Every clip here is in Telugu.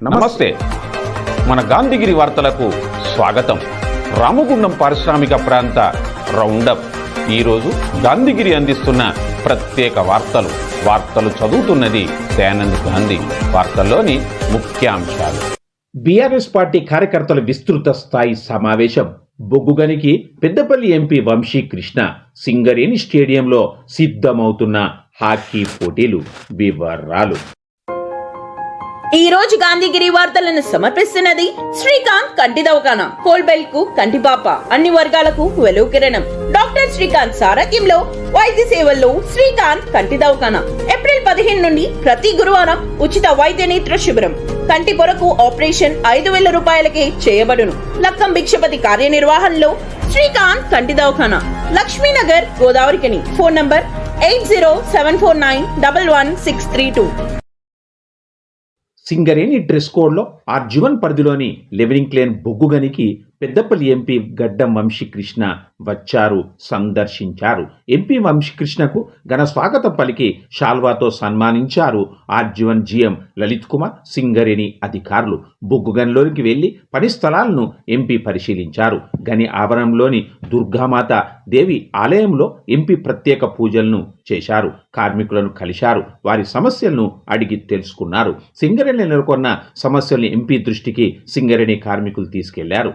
నమస్తే. మన గాంధీగిరి వార్తలకు స్వాగతం. రామగుండం పారిశ్రామిక ప్రాంత రౌండప్. ఈరోజు గాంధీగిరి అందిస్తున్న ప్రత్యేక వార్తలు చదువుతున్నది దయానంద్ గాంధీ. వార్తల్లోని ముఖ్యాంశాలు. బీఆర్ఎస్ పార్టీ కార్యకర్తల విస్తృత స్థాయి సమావేశం. బొగ్గుగనికి పెద్దపల్లి ఎంపీ వంశీకృష్ణ. సింగరేణి స్టేడియంలో సిద్ధమవుతున్న హాకీ పోటీలు. వివరాలు. ఈ రోజు గాంధీగిరి వార్తలను సమర్పిస్తున్నది శ్రీకాంత్ కంటి దవాఖానా. కోల్బెల్ కు కంటిపాప, అన్ని వర్గాలకు వెలుగు కిరణం. డాక్టర్ శ్రీకాంత్ సారథ్యంలో వైద్య సేవల్లో శ్రీకాంత్ కంటి దవాఖానా. ఏప్రిల్ 15 నుండి ప్రతి గురువారం ఉచిత వైద్య నేత్ర శిబిరం. కంటి పొరకు ఆపరేషన్ 5,000 రూపాయలకే చేయబడును. లక్కం భిక్షపతి కార్యనిర్వహణలో శ్రీకాంత్ కంటి దవాఖానా, Laxminagar, Godavarikhani. Phone number 8074911632. Singareni dress కోడ్లో ఆర్జీవన్ పరిధిలోని లెవెనింగ్ క్లేన్ బొగ్గుగనికి పెద్దపల్లి ఎంపీ గడ్డం వంశీకృష్ణ వచ్చారు, సందర్శించారు. ఎంపీ వంశీకృష్ణకు ఘన స్వాగతం పలికి శాల్వాతో సన్మానించారు ఆర్జీవన్ జీఎం లలిత్ కుమార్, సింగరేణి అధికారులు. బొగ్గుగనిలోనికి వెళ్లి పని స్థలాలను ఎంపీ పరిశీలించారు. గని ఆవరణంలోని దుర్గామాత దేవి ఆలయంలో ఎంపీ ప్రత్యేక పూజలను చేశారు. కార్మికులను కలిశారు, వారి సమస్యలను అడిగి తెలుసుకున్నారు. సింగరేణి నెలకొన్న సమస్యల్ని ఎంపీ దృష్టికి సింగరేణి కార్మికులు తీసుకెళ్లారు.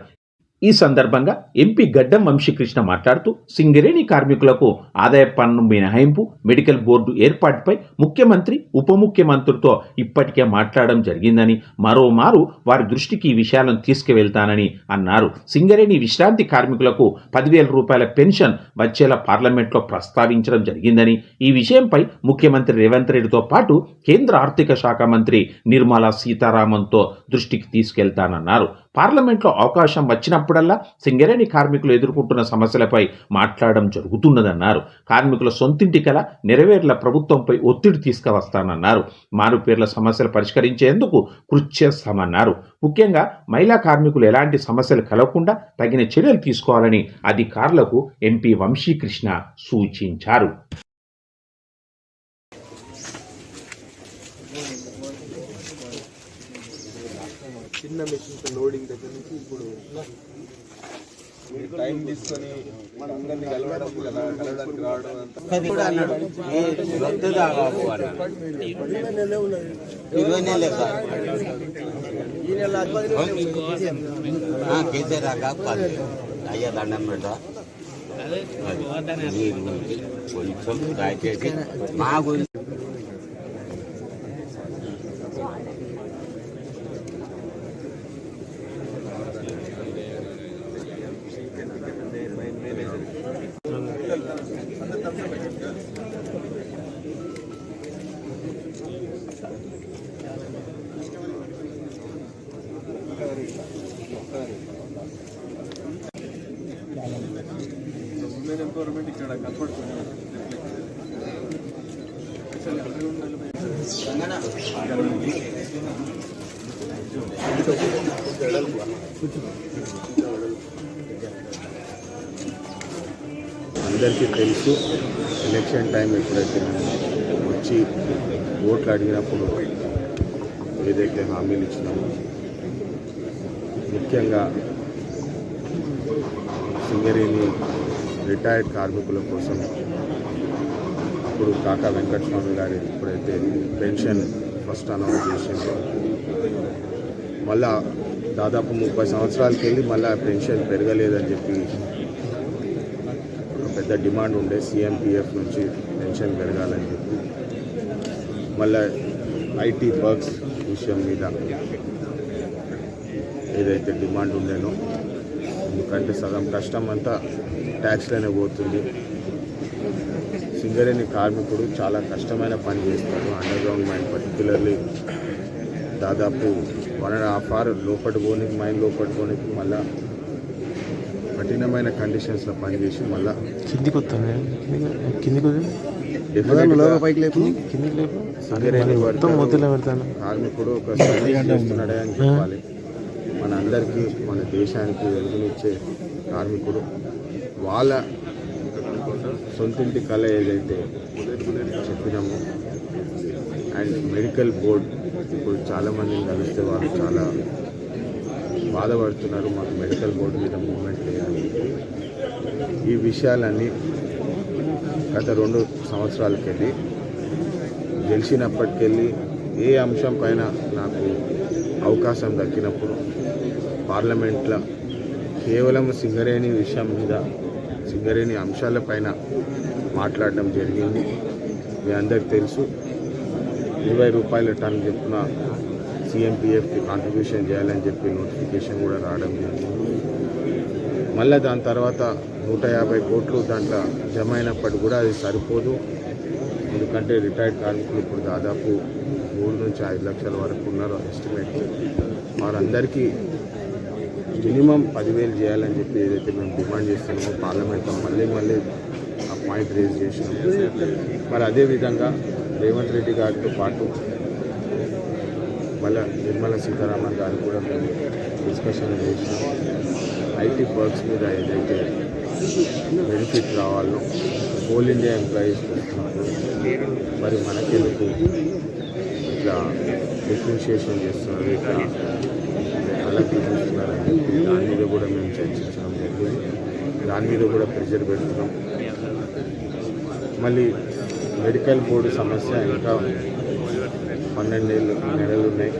ఈ సందర్భంగా ఎంపీ గడ్డం వంశీకృష్ణ మాట్లాడుతూ సింగరేణి కార్మికులకు ఆదాయ పన్ను మినహాయింపు, మెడికల్ బోర్డు ఏర్పాటుపై ముఖ్యమంత్రి, ఉప ముఖ్యమంత్రితో ఇప్పటికే మాట్లాడడం జరిగిందని, మరోమారు వారి దృష్టికి ఈ విషయాలను తీసుకువెళ్తానని అన్నారు. సింగరేణి విశ్రాంతి కార్మికులకు 10,000 రూపాయల పెన్షన్ వచ్చేలా పార్లమెంట్లో ప్రస్తావించడం జరిగిందని, ఈ విషయంపై ముఖ్యమంత్రి రేవంత్ రెడ్డితో పాటు కేంద్ర ఆర్థిక శాఖ మంత్రి నిర్మలా సీతారామన్తో దృష్టికి తీసుకెళ్తానన్నారు. పార్లమెంట్లో అవకాశం వచ్చినప్పుడల్లా సింగరేణి కార్మికులు ఎదుర్కొంటున్న సమస్యలపై మాట్లాడడం జరుగుతున్నదన్నారు. కార్మికుల సొంతింటి కల నెరవేర్ల ప్రభుత్వంపై ఒత్తిడి తీసుకువస్తానన్నారు. మారుపేర్ల సమస్యలు పరిష్కరించేందుకు కృషి చేస్తామన్నారు. ముఖ్యంగా మహిళా కార్మికులు ఎలాంటి సమస్యలు కలగకుండా తగిన చర్యలు తీసుకోవాలని అధికారులకు ఎంపీ వంశీకృష్ణ సూచించారు. చిన్న మెషిన్స్ లోడింగ్ దగ్గర నుంచి ఇప్పుడు టైం తీసుకొని అందరినీ కలవడానికి రావడం అయ్యా దండం పెట్టా కొంచెం దయచేసి మా గురించి ఉమెన్ ఎంపవర్మెంట్ ఇక్కడ కనపడుతుంది. అందరికీ తెలుసు, ఎలక్షన్ టైం ఎప్పుడైతే వచ్చి ఓట్లు అడిగినప్పుడు ఏదైతే హామీలు ఇచ్చినామో, ముఖ్యంగా సింగరేణి రిటైర్డ్ కార్మికుల కోసం అప్పుడు కాకా వెంకటస్వామి గారు ఎప్పుడైతే పెన్షన్ ఫస్ట్ అనౌన్స్ చేసిందో, మళ్ళా దాదాపు 30 సంవత్సరాలకి వెళ్ళి మళ్ళీ పెన్షన్ పెరగలేదని చెప్పి పెద్ద డిమాండ్ ఉండే. CMPF నుంచి పెన్షన్ పెరగాలని చెప్పి మళ్ళీ IT వర్క్స్ విషయం మీద ఏదైతే డిమాండ్ ఉండేనో, ఎందుకంటే సగం కష్టం అంతా ట్యాక్స్లోనే పోతుంది. సింగరేణి కార్మికుడు చాలా కష్టమైన పని చేస్తాడు. అండర్గ్రౌండ్ మైన్ పర్టికులర్లీ దాదాపు 1.5 hour లోపటి పోనీకి, మైన్ లోపటి పోనీకి మళ్ళీ కఠినమైన కండిషన్స్లో పనిచేసి మళ్ళీ కిందికి వస్తాను కార్మికుడు ఒక సర్వీస్ చేస్తున్నాడే అని చెప్పాలి. మన అందరికీ, మన దేశానికి వెలుగునిచ్చే కార్మికుడు. వాళ్ళ సొంతింటి కళ ఏదైతే చెప్పినామో అండ్ మెడికల్ బోర్డ్ ఇప్పుడు చాలామందిని కలిస్తే వాళ్ళు చాలా బాధపడుతున్నారు, మాకు మెడికల్ బోర్డు మీద మూవ్మెంట్ లేదని. ఈ విషయాలన్నీ గత 2 సంవత్సరాలకెళ్ళి గెలిచినప్పటికెళ్ళి ఏ అంశం పైన నాకు అవకాశం దక్కినప్పుడు పార్లమెంట్లో కేవలం సింగరేణి విషయం మీద, సింగరేణి అంశాలపైన మాట్లాడడం జరిగింది. మీ అందరికి తెలుసు, 20 రూపాయల టన్ చెప్పున సిఎంపిఎఫ్కి కాంట్రిబ్యూషన్ చేయాలని చెప్పి నోటిఫికేషన్ కూడా రావడం జరిగింది. మళ్ళీ దాని తర్వాత 150 కోట్లు దాంట్లో జమ అయినప్పటికీ కూడా అది సరిపోదు. ఎందుకంటే రిటైర్డ్ కార్మికులు ఇప్పుడు దాదాపు 3 నుంచి 5 లక్షల వరకు ఉన్నారు ఎస్టిమేట్. వారందరికీ మినిమం 10,000 చేయాలని చెప్పి ఏదైతే మేము డిమాండ్ చేస్తున్నామో పార్లమెంట్లో మళ్ళీ ఆ పాయింట్ రేజ్ చేసినాము. మరి అదేవిధంగా రేవంత్ రెడ్డి గారితో పాటు మళ్ళీ నిర్మలా సీతారామన్ గారు కూడా మేము డిస్కషన్ చేసినాం. ఐటీ వర్క్స్ మీద ఏదైతే బెనిఫిట్ రావాలో కోల్ ఇండియా ఎంప్లాయీస్ వస్తున్నప్పుడు మరి మనకెందుకు ఇట్లా డిఫరెన్షియేషన్ చేస్తున్నారు, ఇట్లా అలా చూస్తున్నారని చెప్పి దాని మీద కూడా మేము చర్చించడం జరిగింది. దాని మీద కూడా ప్రెషర్ పెడుతున్నాం. మళ్ళీ మెడికల్ బోర్డు సమస్య ఇంకా 12 నెలలు ఉన్నాయి,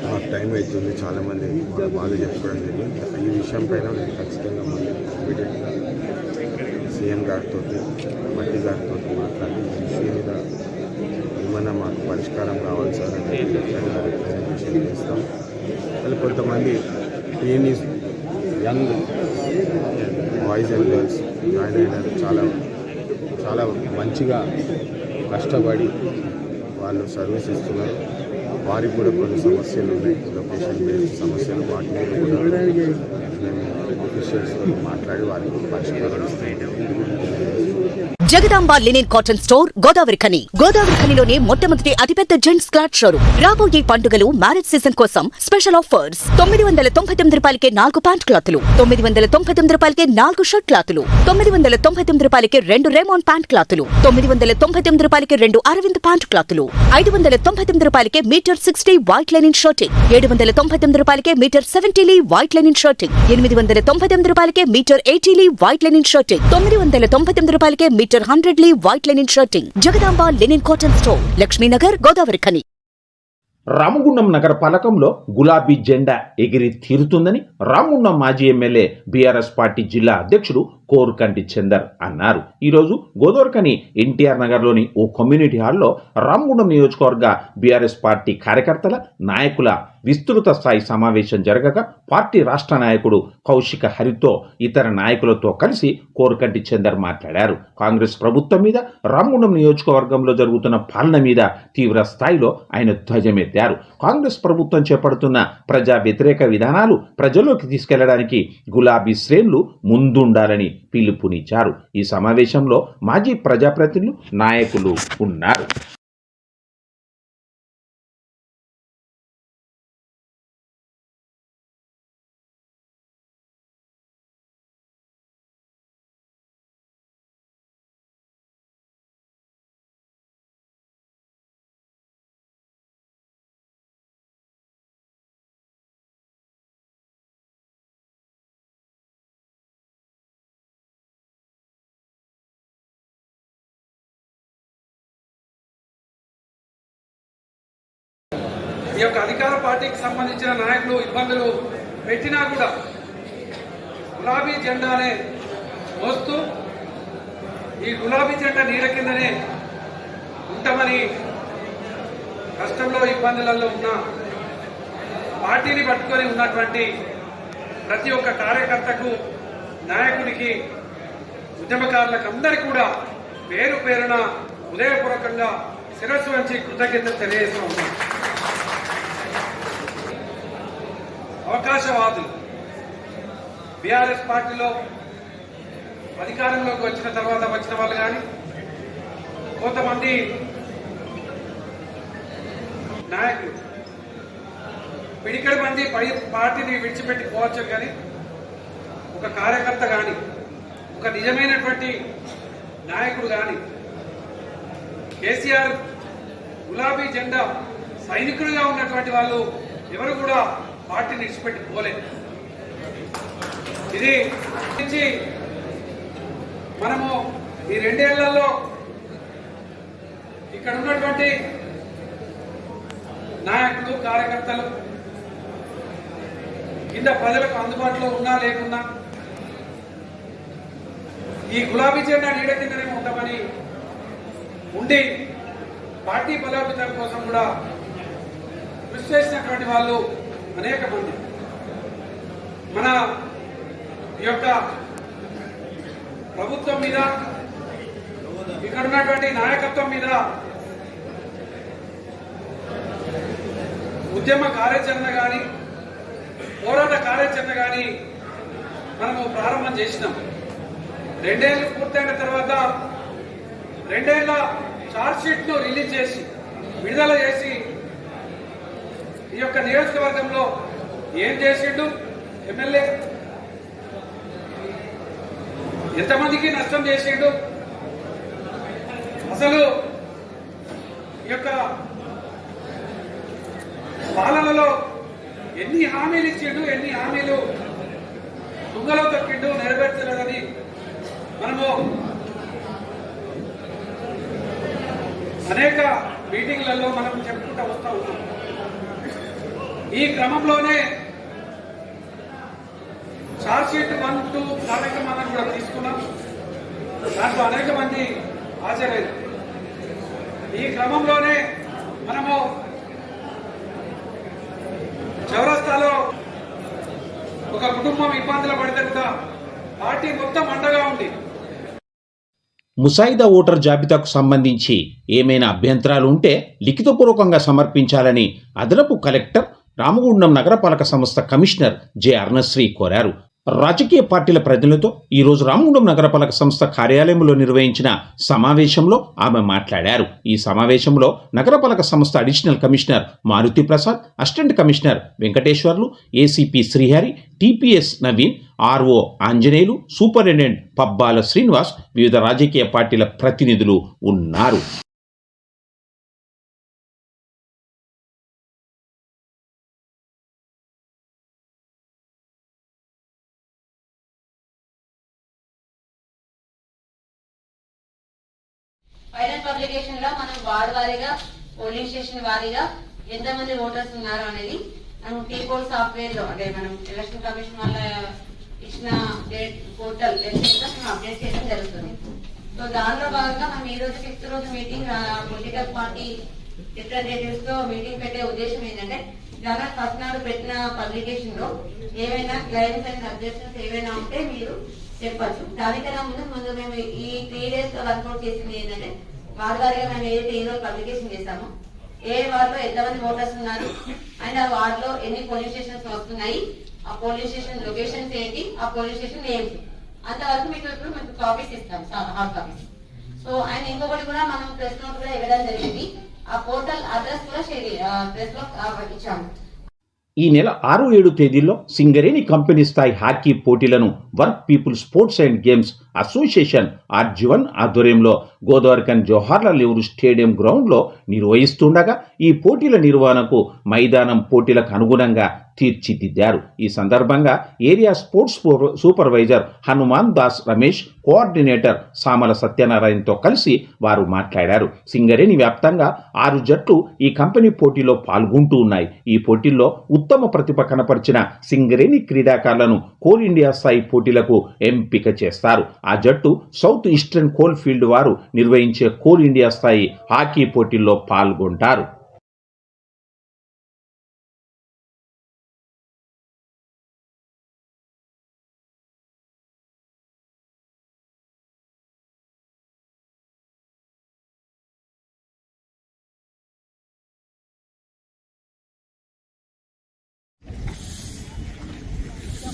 మాకు టైం అవుతుంది. చాలామంది వాళ్ళ బాధ చెప్పుకోవడం జరిగింది. ఈ విషయం పైన నేను ఖచ్చితంగా మళ్ళీ ఇమీడియట్గా సీఎం గారితో మంత్రి గారితో మాట్లాడి ఈ విషయం మీద ఏమన్నా మాకు పరిష్కారం కావాలి సార్ అని రిప్రజెంటేషన్ చేస్తాం. మళ్ళీ కొంతమంది trainees young boys and girls join అయినారు. చాలా మంచిగా కష్టపడి వాళ్ళు సర్వీస్ ఇస్తున్నారు. వారికి కూడా కొన్ని సమస్యలు ఉన్నాయి, లొకేషన్ బేస్డ్ సమస్యలు. వాటి మీద కూడా మేము ఆఫీషియల్స్తో మాట్లాడి వారికి పరిష్కారం ఇస్తాం. Jagadamba linen cotton store Godavarikhani. గోదావరిఖనిలోనే మొట్టమొదటి అతిపెద్ద జెంట్స్ క్లాత్ షోరూమ్. రాబోయే పండుగలు, మ్యారేజ్ సీజన్ కోసం స్పెషల్ ఆఫర్స్. 999 రూపాయలకే 4 ప్యాంట్ క్లాతులు, 999 రూపాయలకే 4 షర్ట్ క్లాతులు, 999 రూపాయలకే 2 రేమాన్ ప్యాంట్ క్లాతులు, 999 రూపాయలకే 2 అరవింద్ ప్యాంట్ క్లాతులు, 599 రూపాయలకే మీటర్ 60 వైట్ లెనిన్ షర్టింగ్, 799 రూపాయలకే metre 70 lea white linen shirting, 899 రూపాయలకే metre 80 lea white linen shirting, 999 రూపాయలకే metre 100 lea white linen shirting. Jagadamba linen cotton store, Laxminagar, Godavarikhani. Ramagundam నగర పాలకంలో గులాబీ జెండా ఎగిరి తీరుతుందని రామగుండం మాజీ ఎమ్మెల్యే బీఆర్ఎస్ పార్టీ జిల్లా అధ్యక్షుడు కోరుకంటి చందర్ అన్నారు. ఈరోజు గోదావరిఖని ఎన్టీఆర్ నగర్లోని ఓ కమ్యూనిటీ హాల్లో రామగుండం నియోజకవర్గ బీఆర్ఎస్ పార్టీ కార్యకర్తల నాయకుల విస్తృత స్థాయి సమావేశం జరగగా పార్టీ రాష్ట్ర నాయకుడు కౌశిక హరితో ఇతర నాయకులతో కలిసి కోరుకంటి చందర్ మాట్లాడారు. కాంగ్రెస్ ప్రభుత్వం మీద, రామగుండం నియోజకవర్గంలో జరుగుతున్న పాలన మీద తీవ్ర స్థాయిలో ఆయన ధ్వజమెత్తారు. కాంగ్రెస్ ప్రభుత్వం చేపడుతున్న ప్రజా వ్యతిరేక విధానాలు ప్రజల్లోకి తీసుకెళ్లడానికి గులాబీ శ్రేణులు ముందుండాలని పిలుపునిచ్చారు. ఈ సమావేశంలో మాజీ ప్రజాప్రతినిధులు, నాయకులు ఉన్నారు. ఈ యొక్క అధికార పార్టీకి సంబంధించిన నాయకులు ఇబ్బందులు పెట్టినా కూడా గులాబీ జెండానే మోస్తూ ఈ గులాబీ జెండా నీడ కిందనే ఉంటామని కష్టంలో, ఇబ్బందులలో ఉన్న పార్టీని పట్టుకొని ఉన్నటువంటి ప్రతి ఒక్క కార్యకర్తకు, నాయకుడికి, ఉద్యమకారులకు అందరికీ కూడా పేరు పేరున హృదయపూర్వకంగా శిరస్సు వంచి కృతజ్ఞతలు తెలియజేస్తూ ఉన్నాం. అవకాశవాదులు బీఆర్ఎస్ పార్టీలో అధికారంలోకి వచ్చిన తర్వాత వచ్చిన వాళ్ళు కానీ, కొంతమంది నాయకులు పిడికడి మంది పార్టీని విడిచిపెట్టి పోవచ్చు, కానీ ఒక కార్యకర్త కానీ, ఒక నిజమైనటువంటి నాయకుడు కానీ కేసీఆర్ గులాబీ జెండా సైనికులుగా ఉన్నటువంటి వాళ్ళు ఎవరు కూడా పార్టీని విడిచిపెట్టి పోలేదు. ఇది నుంచి మనము ఈ 2 ఏళ్లలో ఇక్కడ ఉన్నటువంటి నాయకులు, కార్యకర్తలు కింద ప్రజలకు అందుబాటులో ఉన్నా లేకున్నా ఈ గులాబీ జెండా నీడ కిందనే ఉంటామని ఉండి పార్టీ బలోపేతం కోసం కూడా కృషి చేసినటువంటి వాళ్ళు అనేక మంది. మన ఈ యొక్క ప్రభుత్వం మీద, ఇక్కడ ఉన్నటువంటి నాయకత్వం మీద ఉద్యమ కార్యాచరణ కానీ, పోరాట కార్యాచరణ కానీ మనము ప్రారంభం చేసినాం. 2 ఏళ్ళు పూర్తయిన తర్వాత 2 ఏళ్ల ఛార్జ్ షీట్ ను రిలీజ్ చేసి, విడుదల చేసి ఈ యొక్క నియోజకవర్గంలో ఏం చేసిండు ఎమ్మెల్యే, ఎంతమందికి నష్టం చేసిండు, అసలు ఈ యొక్క పాలనలో ఎన్ని హామీలు ఇచ్చిండు, ఎన్ని హామీలు తుంగలో తొక్కిండు, నెరవేర్చలేదని మనము అనేక మీటింగ్లలో మనం చెప్పుకుంటూ వస్తూ ఉన్నాం. ఈ క్రమంలోనే ఛార్జ్ షీట్ 1, 2 కార్యక్రమాలను కూడా తీసుకున్నాం. దాంట్లో అనేక మంది హాజరయ్యారు. ఈ క్రమంలోనే మనము చౌరస్తాలో ఒక కుటుంబం ఇబ్బందులు పడితే కూడా పార్టీ మొత్తం అండగా ఉంది. ముసాయిదా ఓటర్ జాబితాకు సంబంధించి ఏమైనా అభ్యంతరాలు ఉంటే లిఖితపూర్వకంగా సమర్పించాలని అదనపు కలెక్టర్ రామగుండం నగరపాలక సంస్థ కమిషనర్ జె అరుణశ్రీ కోరారు. రాజకీయ పార్టీల ప్రతినిధులతో ఈరోజు రామగుండం నగరపాలక సంస్థ కార్యాలయంలో నిర్వహించిన సమావేశంలో ఆమె మాట్లాడారు. ఈ సమావేశంలో నగరపాలక సంస్థ additional commissioner Maruthi Prasad, assistant commissioner Venkateswarlu, ACP Srihari, TPS Naveen, RO Anjaneyulu, superintendent Pabbala Srinivas, వివిధ రాజకీయ పార్టీల ప్రతినిధులు ఉన్నారు. ఫైనల్ పబ్లికేషన్ లో మనం వార్డ్ వారీగా, పోలింగ్ స్టేషన్ వారీగా ఎంతమంది ఓటర్స్ ఉన్నారు అనేది మనం టీపోల్ సాఫ్ట్వేర్ లో, అంటే మనం ఎలక్షన్ కమిషన్ వల్ల ఇచ్చిన పోర్టల్ వెబ్సైట్ లో మనం అప్డేట్ చేయడం జరుగుతుంది. సో దానిలో భాగంగా మనం ఈ రోజు 5th రోజు మీటింగ్ పొలిటికల్ పార్టీ రిప్రజెంటేటివ్స్ తో మీటింగ్ పెట్టే ఉద్దేశం ఏంటంటే, జనరల్ ఫస్ట్ నాడు పెట్టిన పబ్లికేషన్ లో ఏవైనా క్లైమ్స్ అండ్ అబ్జెక్షన్స్ ఏవైనా ఉంటే మీరు చెప్పచ్చు. దానికన్నా ముందు మేము ఈ 3 days లో వర్కౌట్ చేసింది ఏంటంటే, వార్డు వారిగా మేము ఏదైతే ఈ రోజు పబ్లికేషన్ చేస్తామో, ఏ వార్డులో ఎంతమంది ఓటర్స్ ఉన్నారు అండ్ ఆ వార్డులో ఎన్ని పోలింగ్ స్టేషన్స్ వస్తున్నాయి, ఆ పోలింగ్ స్టేషన్ లొకేషన్స్ ఏంటి, ఆ పోలింగ్ స్టేషన్ నేమ్స్, అంతవరకు మీకు ఇప్పుడు మీకు కాపీస్ ఇస్తాం, హార్డ్ కాపీస్. సో అండ్ ఇంకొకటి కూడా మనం ప్రెస్ నోట్ కూడా ఇవ్వడం జరిగింది. ఆ పోర్టల్ అడ్రస్ కూడా ప్రెస్ లో ఇచ్చాము. ఈ నెల 6, 7 తేదీల్లో సింగరేణి కంపెనీ స్థాయి హాకీ పోటీలను work people sports and games association RG one ఆధ్వర్యంలో గోదావరిఖని జవహర్లాల్ నెహ్రూ స్టేడియం గ్రౌండ్లో నిర్వహిస్తుండగా ఈ పోటీల నిర్వహణకు మైదానం పోటీలకు అనుగుణంగా తీర్చిదిద్దారు. ఈ సందర్భంగా area sports supervisor Hanuman Das Ramesh, coordinator Samala సత్యనారాయణతో కలిసి వారు మాట్లాడారు. సింగరేణి వ్యాప్తంగా 6 జట్లు ఈ కంపెనీ పోటీలో పాల్గొంటూ ఉన్నాయి. ఈ పోటీల్లో ఉత్తమ ప్రతిభ కనపరిచిన సింగరేణి క్రీడాకారులను కోల్ ఇండియా స్థాయి పోటీలకు ఎంపిక చేస్తారు. ఆ జట్టు సౌత్ ఈస్టర్న్ కోల్ ఫీల్డ్ వారు నిర్వహించే కోల్ ఇండియా స్థాయి హాకీ పోటీల్లో పాల్గొంటారు.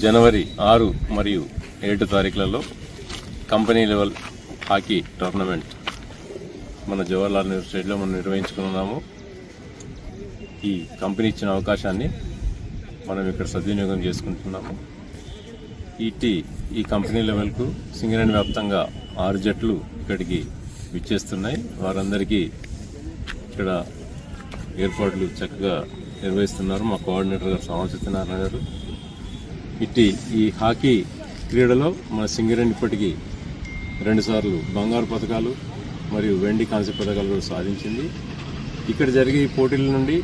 జనవరి 6 మరియు 7 తారీఖులలో కంపెనీ లెవెల్ హాకీ టోర్నమెంట్ మన జవహర్లాల్ నెహ్రూ స్టేడియంలో మనం నిర్వహించుకున్నాము. ఈ కంపెనీ ఇచ్చిన అవకాశాన్ని మనం ఇక్కడ సద్వినియోగం చేసుకుంటున్నాము. ఈ కంపెనీ లెవెల్కు సింగరేణి వ్యాప్తంగా 6 జట్లు ఇక్కడికి విచ్చేస్తున్నాయి. వారందరికీ ఇక్కడ ఏర్పాట్లు చక్కగా నిర్వహిస్తున్నారు మా కోఆర్డినేటర్ గారు శ్రావణ సత్యనారాయణ గారు. ఈ హాకీ క్రీడలో మన సింగరేణి ఇప్పటికీ 2 సార్లు బంగారు పథకాలు మరియు వెండి కాంస్య పథకాలు కూడా సాధించింది. ఇక్కడ జరిగే ఈ పోటీల నుండి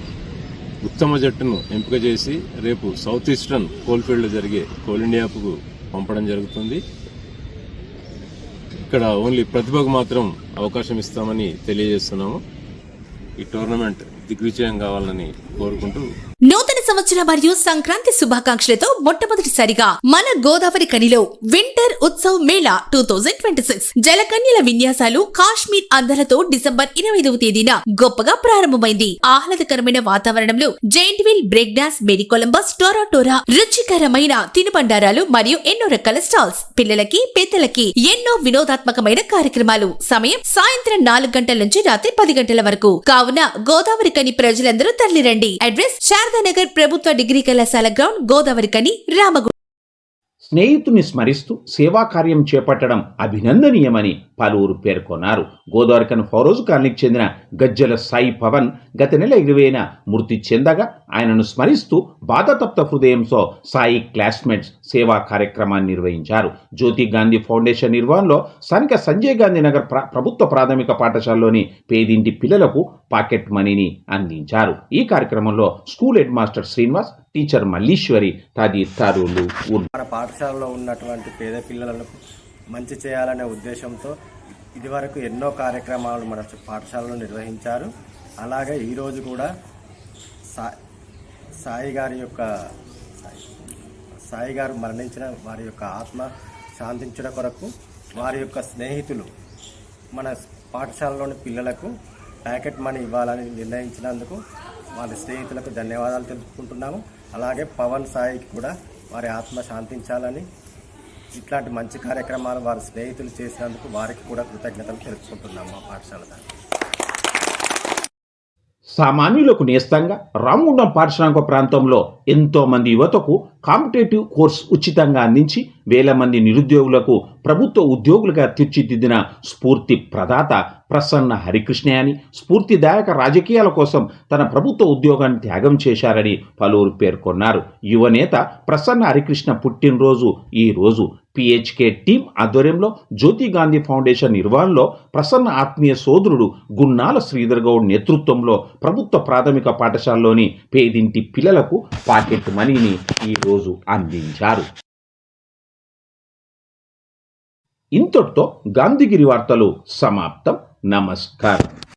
ఉత్తమ జట్టును ఎంపిక చేసి రేపు సౌత్ ఈస్టర్న్ కోల్ఫీల్డ్లో జరిగే కోల్ ఇండియాకు పంపడం జరుగుతుంది. ఇక్కడ ఓన్లీ ప్రతిభకు మాత్రం అవకాశం ఇస్తామని తెలియజేస్తున్నాము. ఈ టోర్నమెంట్ దిగ్విజయం కావాలని కోరుకుంటూ నూతన సంవత్సర మరియు సంక్రాంతి శుభాకాంక్షలతో మొట్టమొదటిసారిగా మన గోదావరి కనిలో వింటర్ ఉత్సవ్ మేళా 2026 జలకన్యల విన్యాసాలు కాశ్మీర్ అందలతో డిసెంబర్ 25వ తేదీన గొప్పగా ప్రారంభమైంది. ఆహ్లాదకరమైన వాతావరణంలో giant wheel break dance, merry Columbus, టోరా రుచికరమైన తినుబండారాలు మరియు ఎన్నో రకాల స్టాల్స్, పిల్లలకి పెద్దలకి ఎన్నో వినోదాత్మకమైన కార్యక్రమాలు. సమయం సాయంత్రం 4 గంటల నుంచి రాత్రి 10 గంటల వరకు. కావున గోదావరి కని ప్రజలందరూ తరలిరండి. అడ్రస్ శారదానగర్ ప్రభుత్వ డిగ్రీ కళాశాల గ్రౌండ్, గోదావరి కని, రామగుండం. స్నేహితుని స్మరిస్తూ సేవా కార్యం చేపట్టడం అభినందనీయమని పలువురు పేర్కొన్నారు. గోదావరికన్ ఫౌరోజు కాలనీకి చెందిన గజ్జల సాయి పవన్ గత నెల 20న మృతి చెందగా ఆయనను స్మరిస్తూ బాధతప్త హృదయంతో సాయి క్లాస్మేట్స్ సేవా కార్యక్రమాన్ని నిర్వహించారు. జ్యోతి గాంధీ ఫౌండేషన్ నిర్వహణలో స్థానిక సంజయ్ గాంధీ నగర్ ప్రభుత్వ ప్రాథమిక పాఠశాలలోని పేదింటి పిల్లలకు పాకెట్ మనీని అందించారు. ఈ కార్యక్రమంలో school head master Srinivas, teacher Malleswari తదితరులు మన పాఠశాలలో ఉన్నటువంటి పేద పిల్లలకు మంచి చేయాలనే ఉద్దేశంతో ఇదివరకు ఎన్నో కార్యక్రమాలు మన పాఠశాలలో నిర్వహించారు. అలాగే ఈరోజు కూడా సాయి గారు మరణించిన వారి యొక్క ఆత్మ శాంతించడం కొరకు వారి యొక్క స్నేహితులు మన పాఠశాలలోని పిల్లలకు ప్యాకెట్ మనీ ఇవ్వాలని నిర్ణయించినందుకు వారి స్నేహితులకు ధన్యవాదాలు తెలుపుకుంటున్నాము. అలాగే పవన్ సాయికి కూడా వారి ఆత్మ శాంతించాలని, ఇట్లాంటి మంచి కార్యక్రమాలు వారి స్నేహితులు చేసినందుకు వారికి కూడా కృతజ్ఞతలు తెలుపుకుంటున్నాము. మా పాఠశాల సామాన్యులకు నేస్తంగా రామగుండం పారిశ్రామిక ప్రాంతంలో ఎంతో మంది యువతకు కాంపిటేటివ్ కోర్స్ ఉచితంగా అందించి వేల మంది నిరుద్యోగులకు ప్రభుత్వ ఉద్యోగులుగా తీర్చిదిద్దిన స్ఫూర్తి ప్రదాత ప్రసన్న హరికృష్ణ అని, స్ఫూర్తిదాయక రాజకీయాల కోసం తన ప్రభుత్వ ఉద్యోగాన్ని త్యాగం చేశారని పలువురు పేర్కొన్నారు. యువనేత ప్రసన్న హరికృష్ణ పుట్టినరోజు ఈ రోజు పిహెచ్కే టీం ఆధ్వర్యంలో జ్యోతి గాంధీ ఫౌండేషన్ నిర్వహణలో ప్రసన్న ఆత్మీయ సోదరుడు గున్నాల శ్రీధర్ గౌడ్ నేతృత్వంలో ప్రభుత్వ ప్రాథమిక పాఠశాలలోని పేదింటి పిల్లలకు పాకెట్ మనీని ఈ రోజు అందించారు. ఇంతటితో గాంధీగిరి వార్తలు సమాప్తం. నమస్కారం.